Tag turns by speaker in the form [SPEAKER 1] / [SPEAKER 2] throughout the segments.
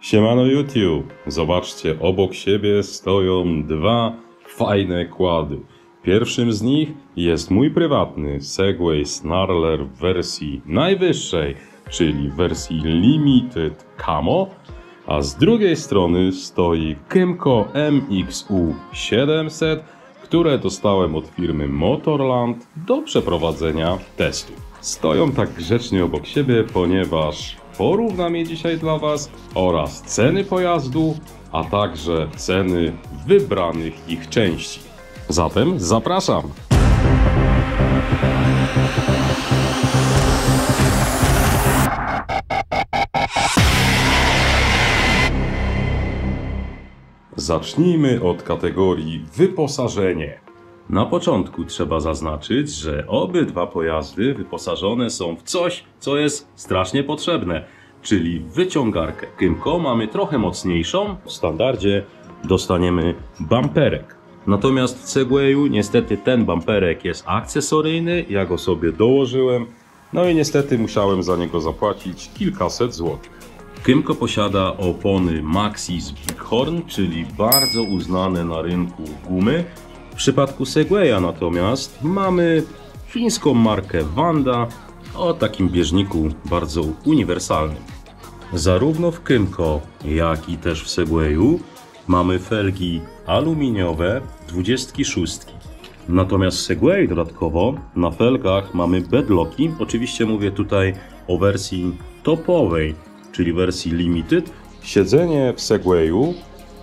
[SPEAKER 1] Siemano YouTube, zobaczcie, obok siebie stoją dwa fajne kłady. Pierwszym z nich jest mój prywatny Segway Snarler w wersji najwyższej, czyli w wersji Limited Camo, a z drugiej strony stoi Kymco MXU 700, które dostałem od firmy Motorland do przeprowadzenia testu. Stoją tak grzecznie obok siebie, ponieważ porównam je dzisiaj dla Was oraz ceny pojazdu, a także ceny wybranych ich części. Zatem zapraszam! Zacznijmy od kategorii wyposażenie. Na początku trzeba zaznaczyć, że obydwa pojazdy wyposażone są w coś, co jest strasznie potrzebne, czyli wyciągarkę. Kymco mamy trochę mocniejszą, w standardzie dostaniemy bamperek. Natomiast w Segwayu niestety ten bamperek jest akcesoryjny, ja go sobie dołożyłem, no i niestety musiałem za niego zapłacić kilkaset złotych. Kymco posiada opony Maxxis Bighorn, czyli bardzo uznane na rynku gumy. W przypadku Segwaya natomiast mamy chińską markę Wanda o takim bieżniku bardzo uniwersalnym. Zarówno w Kymco, jak i też w Segwayu mamy felgi aluminiowe 26. Natomiast w Segwayu dodatkowo na felgach mamy bedlocki. Oczywiście mówię tutaj o wersji topowej, czyli wersji Limited. Siedzenie w Segwayu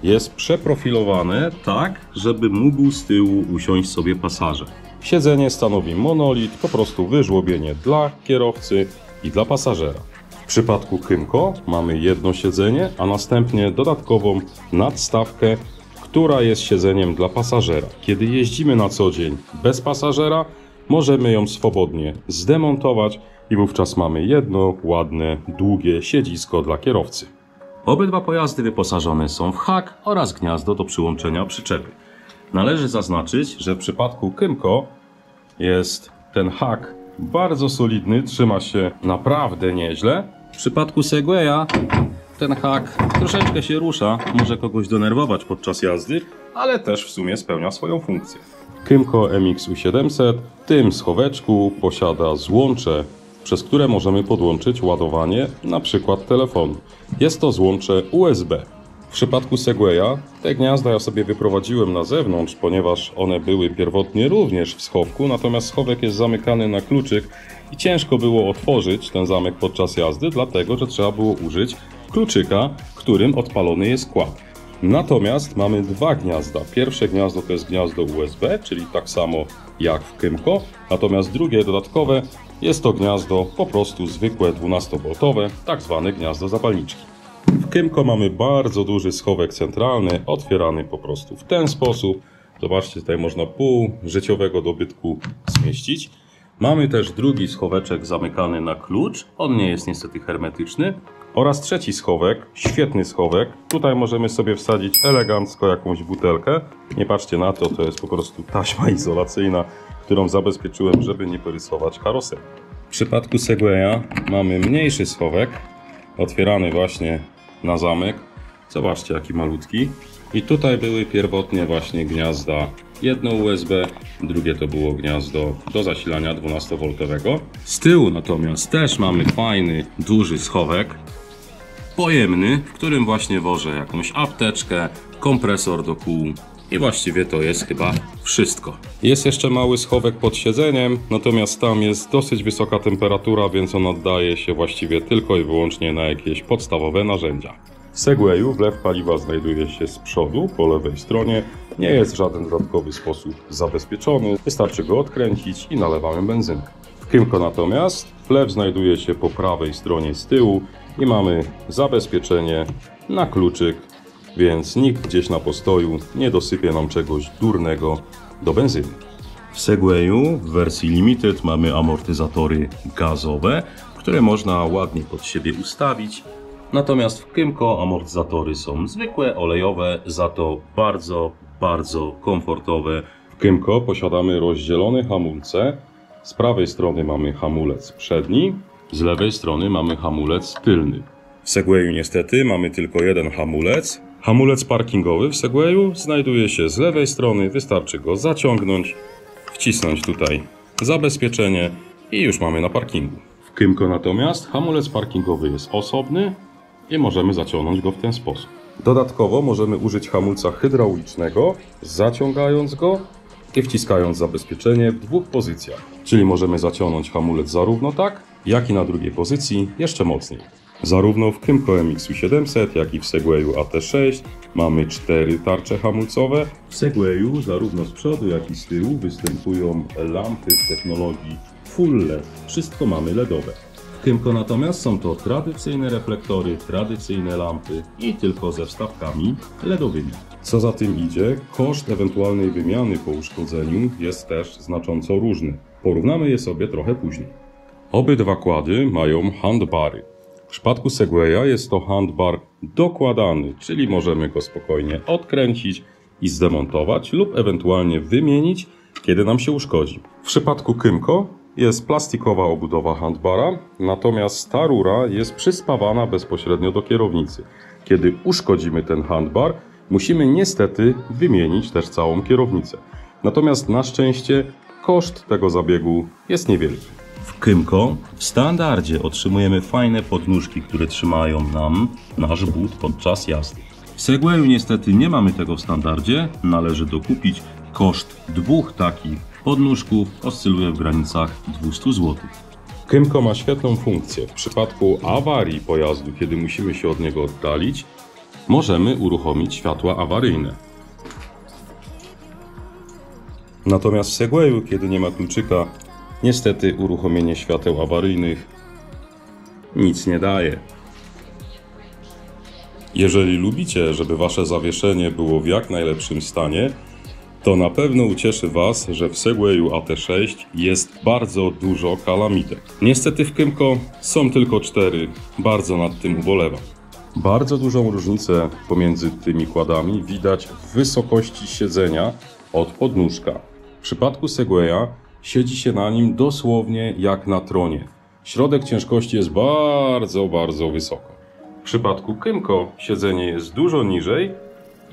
[SPEAKER 1] jest przeprofilowane tak, żeby mógł z tyłu usiąść sobie pasażer. Siedzenie stanowi monolit, po prostu wyżłobienie dla kierowcy i dla pasażera. W przypadku Kymco mamy jedno siedzenie, a następnie dodatkową nadstawkę, która jest siedzeniem dla pasażera. Kiedy jeździmy na co dzień bez pasażera, możemy ją swobodnie zdemontować i wówczas mamy jedno ładne, długie siedzisko dla kierowcy. Obydwa pojazdy wyposażone są w hak oraz gniazdo do przyłączenia przyczepy. Należy zaznaczyć, że w przypadku Kymco jest ten hak bardzo solidny, trzyma się naprawdę nieźle. W przypadku Segwaya ten hak troszeczkę się rusza, może kogoś denerwować podczas jazdy, ale też w sumie spełnia swoją funkcję. Kymco MXU 700 w tym schoweczku posiada złącze, przez które możemy podłączyć ładowanie np. telefonu. Jest to złącze USB. W przypadku Segwaya te gniazda ja sobie wyprowadziłem na zewnątrz, ponieważ one były pierwotnie również w schowku, natomiast schowek jest zamykany na kluczyk i ciężko było otworzyć ten zamek podczas jazdy, dlatego że trzeba było użyć kluczyka, którym odpalony jest kład. Natomiast mamy dwa gniazda. Pierwsze gniazdo to jest gniazdo USB, czyli tak samo jak w Kymco, natomiast drugie dodatkowe jest to gniazdo po prostu zwykłe 12V, tak zwane gniazdo zapalniczki. W Kymco mamy bardzo duży schowek centralny, otwierany po prostu w ten sposób. Zobaczcie, tutaj można pół życiowego dobytku zmieścić. Mamy też drugi schoweczek zamykany na klucz, on nie jest niestety hermetyczny. Oraz trzeci schowek, świetny schowek. Tutaj możemy sobie wsadzić elegancko jakąś butelkę. Nie patrzcie na to, to jest po prostu taśma izolacyjna, którą zabezpieczyłem, żeby nie porysować karoserii. W przypadku Segwaya mamy mniejszy schowek, otwierany właśnie na zamek. Zobaczcie, jaki malutki. I tutaj były pierwotnie właśnie gniazda, jedno USB, drugie to było gniazdo do zasilania 12V. Z tyłu natomiast też mamy fajny, duży schowek, pojemny, w którym właśnie wożę jakąś apteczkę, kompresor do kół i właściwie to jest chyba wszystko. Jest jeszcze mały schowek pod siedzeniem, natomiast tam jest dosyć wysoka temperatura, więc on oddaje się właściwie tylko i wyłącznie na jakieś podstawowe narzędzia. W Segwayu wlew paliwa znajduje się z przodu, po lewej stronie. Nie jest w żaden dodatkowy sposób zabezpieczony, wystarczy go odkręcić i nalewamy benzynkę. W Kymco natomiast wlew znajduje się po prawej stronie z tyłu i mamy zabezpieczenie na kluczyk, więc nikt gdzieś na postoju nie dosypie nam czegoś durnego do benzyny. W Segwayu w wersji Limited mamy amortyzatory gazowe, które można ładnie pod siebie ustawić. Natomiast w Kymco amortyzatory są zwykłe, olejowe, za to bardzo komfortowe. W Kymco posiadamy rozdzielone hamulce. Z prawej strony mamy hamulec przedni, z lewej strony mamy hamulec tylny. W W Segwayu niestety mamy tylko jeden hamulec. Hamulec parkingowy w Segwayu znajduje się z lewej strony, wystarczy go zaciągnąć, wcisnąć tutaj zabezpieczenie i już mamy na parkingu. W Kymco natomiast hamulec parkingowy jest osobny i możemy zaciągnąć go w ten sposób. Dodatkowo możemy użyć hamulca hydraulicznego, zaciągając go i wciskając zabezpieczenie w dwóch pozycjach. Czyli możemy zaciągnąć hamulec zarówno tak, jak i na drugiej pozycji jeszcze mocniej. Zarówno w Kymco MX-u 700, jak i w Segwayu AT6 mamy 4 tarcze hamulcowe. W Segwayu zarówno z przodu, jak i z tyłu występują lampy w technologii Full LED. Wszystko mamy LEDowe. W Kymco natomiast są to tradycyjne reflektory, tradycyjne lampy i tylko ze wstawkami LEDowymi. Co za tym idzie, koszt ewentualnej wymiany po uszkodzeniu jest też znacząco różny. Porównamy je sobie trochę później. Obydwa kłady mają handbary. W przypadku Segwaya jest to handbar dokładany, czyli możemy go spokojnie odkręcić i zdemontować lub ewentualnie wymienić, kiedy nam się uszkodzi. W przypadku Kymco jest plastikowa obudowa handbara, natomiast ta rura jest przyspawana bezpośrednio do kierownicy. Kiedy uszkodzimy ten handbar, musimy niestety wymienić też całą kierownicę. Natomiast na szczęście koszt tego zabiegu jest niewielki. W Kymco w standardzie otrzymujemy fajne podnóżki, które trzymają nam nasz but podczas jazdy. W Segwayu niestety nie mamy tego w standardzie, należy dokupić. Koszt dwóch takich podnóżków oscyluje w granicach 200 zł. Kymco ma świetną funkcję. W przypadku awarii pojazdu, kiedy musimy się od niego oddalić, możemy uruchomić światła awaryjne. Natomiast w Segwayu, kiedy nie ma kluczyka, niestety uruchomienie świateł awaryjnych nic nie daje. Jeżeli lubicie, żeby wasze zawieszenie było w jak najlepszym stanie, to na pewno ucieszy was, że w Segwayu AT6 jest bardzo dużo kalamitek. Niestety w Kymco są tylko 4, bardzo nad tym ubolewam. Bardzo dużą różnicę pomiędzy tymi kładami widać w wysokości siedzenia od podnóżka. W przypadku Segwaya siedzi się na nim dosłownie jak na tronie. Środek ciężkości jest bardzo wysoko. W przypadku Kymco siedzenie jest dużo niżej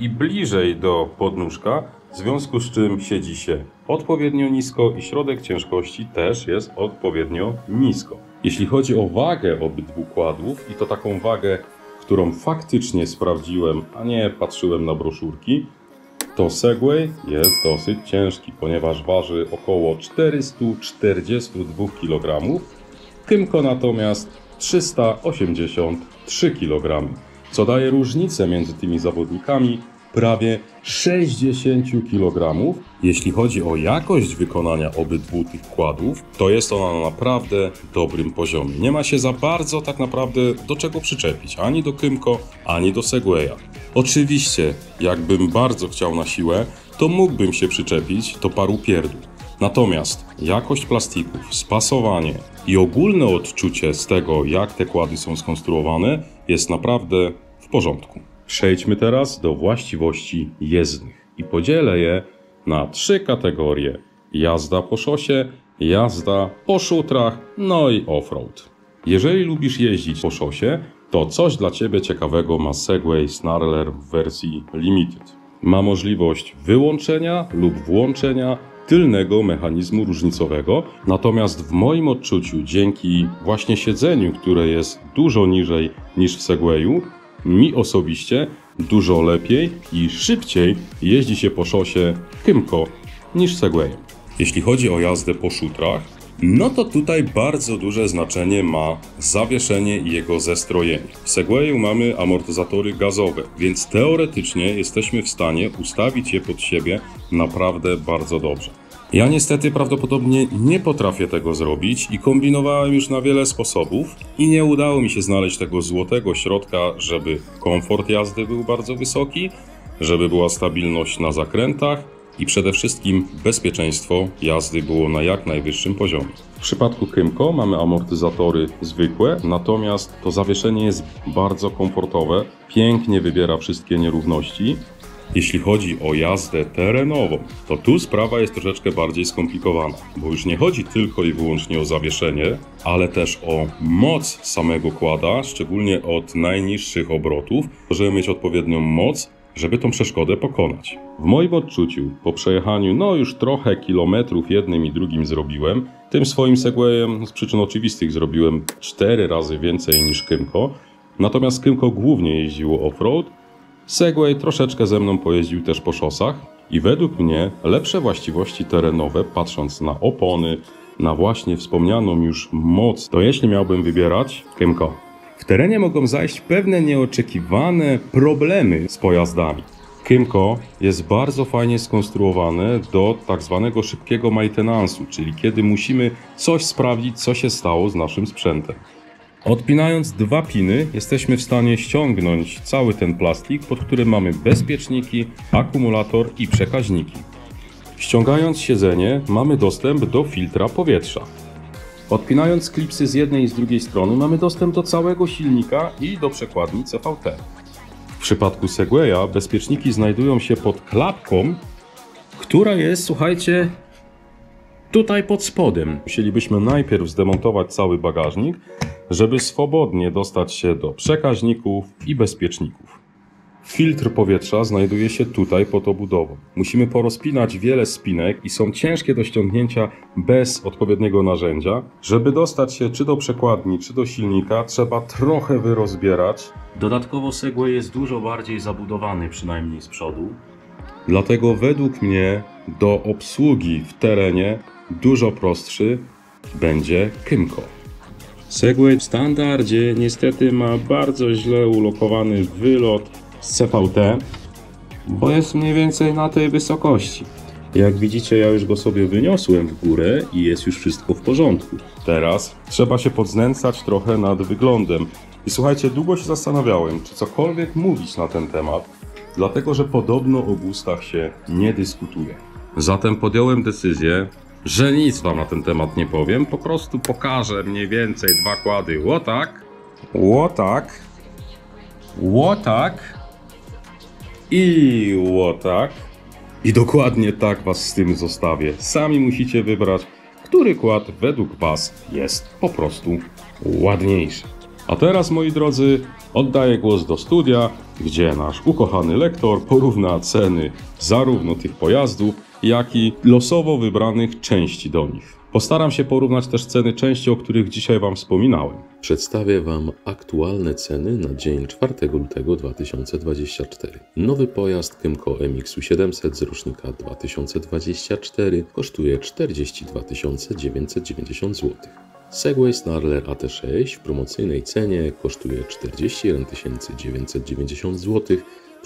[SPEAKER 1] i bliżej do podnóżka, w związku z czym siedzi się odpowiednio nisko i środek ciężkości też jest odpowiednio nisko. Jeśli chodzi o wagę obydwu kładów i to taką wagę, którą faktycznie sprawdziłem, a nie patrzyłem na broszurki, to Segway jest dosyć ciężki, ponieważ waży około 442 kg, Kymco natomiast 383 kg, co daje różnicę między tymi zawodnikami prawie 60 kg. Jeśli chodzi o jakość wykonania obydwu tych kładów, to jest ona na naprawdę dobrym poziomie. Nie ma się za bardzo tak naprawdę do czego przyczepić, ani do Kymco, ani do Segwaya. Oczywiście, jakbym bardzo chciał na siłę, to mógłbym się przyczepić do paru pierdół. Natomiast jakość plastików, spasowanie i ogólne odczucie z tego, jak te kłady są skonstruowane, jest naprawdę w porządku. Przejdźmy teraz do właściwości jezdnych i podzielę je na 3 kategorie: jazda po szosie, jazda po szutrach, no i offroad. Jeżeli lubisz jeździć po szosie, to coś dla Ciebie ciekawego ma Segway Snarler w wersji Limited. Ma możliwość wyłączenia lub włączenia tylnego mechanizmu różnicowego, natomiast w moim odczuciu dzięki właśnie siedzeniu, które jest dużo niżej niż w Segwayu, mi osobiście dużo lepiej i szybciej jeździ się po szosie Kymco niż Segwayem. Jeśli chodzi o jazdę po szutrach, no to tutaj bardzo duże znaczenie ma zawieszenie i jego zestrojenie. W Segwayu mamy amortyzatory gazowe, więc teoretycznie jesteśmy w stanie ustawić je pod siebie naprawdę bardzo dobrze. Ja niestety prawdopodobnie nie potrafię tego zrobić i kombinowałem już na wiele sposobów i nie udało mi się znaleźć tego złotego środka, żeby komfort jazdy był bardzo wysoki, żeby była stabilność na zakrętach i przede wszystkim bezpieczeństwo jazdy było na jak najwyższym poziomie. W przypadku Kymco mamy amortyzatory zwykłe, natomiast to zawieszenie jest bardzo komfortowe, pięknie wybiera wszystkie nierówności Jeśli chodzi o jazdę terenową, to tu sprawa jest troszeczkę bardziej skomplikowana, bo już nie chodzi tylko i wyłącznie o zawieszenie, ale też o moc samego quada, szczególnie od najniższych obrotów, żeby mieć odpowiednią moc, żeby tą przeszkodę pokonać. W moim odczuciu, po przejechaniu już trochę kilometrów jednym i drugim zrobiłem, tym swoim Segwayem z przyczyn oczywistych zrobiłem 4 razy więcej niż Kymco, natomiast Kymco głównie jeździło off-road, Segway troszeczkę ze mną pojeździł też po szosach i według mnie lepsze właściwości terenowe, patrząc na opony, na właśnie wspomnianą już moc, to jeśli miałbym wybierać, Kymco. W terenie mogą zajść pewne nieoczekiwane problemy z pojazdami. Kymco jest bardzo fajnie skonstruowane do tak zwanego szybkiego maintenance'u, czyli kiedy musimy coś sprawdzić, co się stało z naszym sprzętem. Odpinając 2 piny, jesteśmy w stanie ściągnąć cały ten plastik, pod którym mamy bezpieczniki, akumulator i przekaźniki. Ściągając siedzenie, mamy dostęp do filtra powietrza. Odpinając klipsy z jednej i z drugiej strony, mamy dostęp do całego silnika i do przekładni CVT. W przypadku Segwaya bezpieczniki znajdują się pod klapką, która jest, słuchajcie, tutaj pod spodem. Musielibyśmy najpierw zdemontować cały bagażnik, żeby swobodnie dostać się do przekaźników i bezpieczników. Filtr powietrza znajduje się tutaj pod obudową. Musimy porozpinać wiele spinek i są ciężkie do ściągnięcia bez odpowiedniego narzędzia. Żeby dostać się czy do przekładni, czy do silnika, trzeba trochę wyrozbierać. Dodatkowo Segway jest dużo bardziej zabudowany, przynajmniej z przodu. Dlatego według mnie do obsługi w terenie dużo prostszy będzie Kymco. Segway w standardzie niestety ma bardzo źle ulokowany wylot z CVT, bo jest mniej więcej na tej wysokości. Jak widzicie, ja już go sobie wyniosłem w górę i jest już wszystko w porządku. Teraz trzeba się podznęcać trochę nad wyglądem. I słuchajcie, długo się zastanawiałem, czy cokolwiek mówić na ten temat, dlatego że podobno o gustach się nie dyskutuje. Zatem podjąłem decyzję, że nic wam na ten temat nie powiem, po prostu pokażę mniej więcej 2 kłady łotak, łotak, łotak i łotak. I dokładnie tak was z tym zostawię. Sami musicie wybrać, który kład według was jest po prostu ładniejszy. A teraz, moi drodzy, oddaję głos do studia, gdzie nasz ukochany lektor porówna ceny zarówno tych pojazdów, jak i losowo wybranych części do nich. Postaram się porównać też ceny części, o których dzisiaj wam wspominałem.
[SPEAKER 2] Przedstawię wam aktualne ceny na dzień 4 lutego 2024. Nowy pojazd Kymco MX-u 700 z rocznika 2024 kosztuje 42 990 zł. Segway Snarler AT6 w promocyjnej cenie kosztuje 41 990 zł,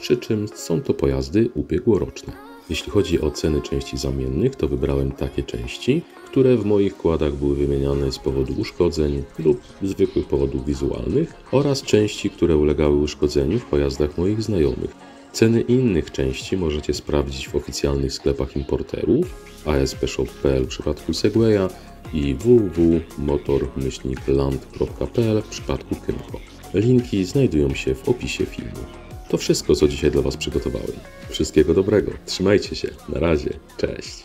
[SPEAKER 2] przy czym są to pojazdy ubiegłoroczne. Jeśli chodzi o ceny części zamiennych, to wybrałem takie części, które w moich kładach były wymieniane z powodu uszkodzeń lub zwykłych powodów wizualnych oraz części, które ulegały uszkodzeniu w pojazdach moich znajomych. Ceny innych części możecie sprawdzić w oficjalnych sklepach importerów, aspshop.pl w przypadku Segwaya i www.motor-land.pl w przypadku Kymco. Linki znajdują się w opisie filmu. To wszystko, co dzisiaj dla was przygotowałem. Wszystkiego dobrego, trzymajcie się, na razie, cześć!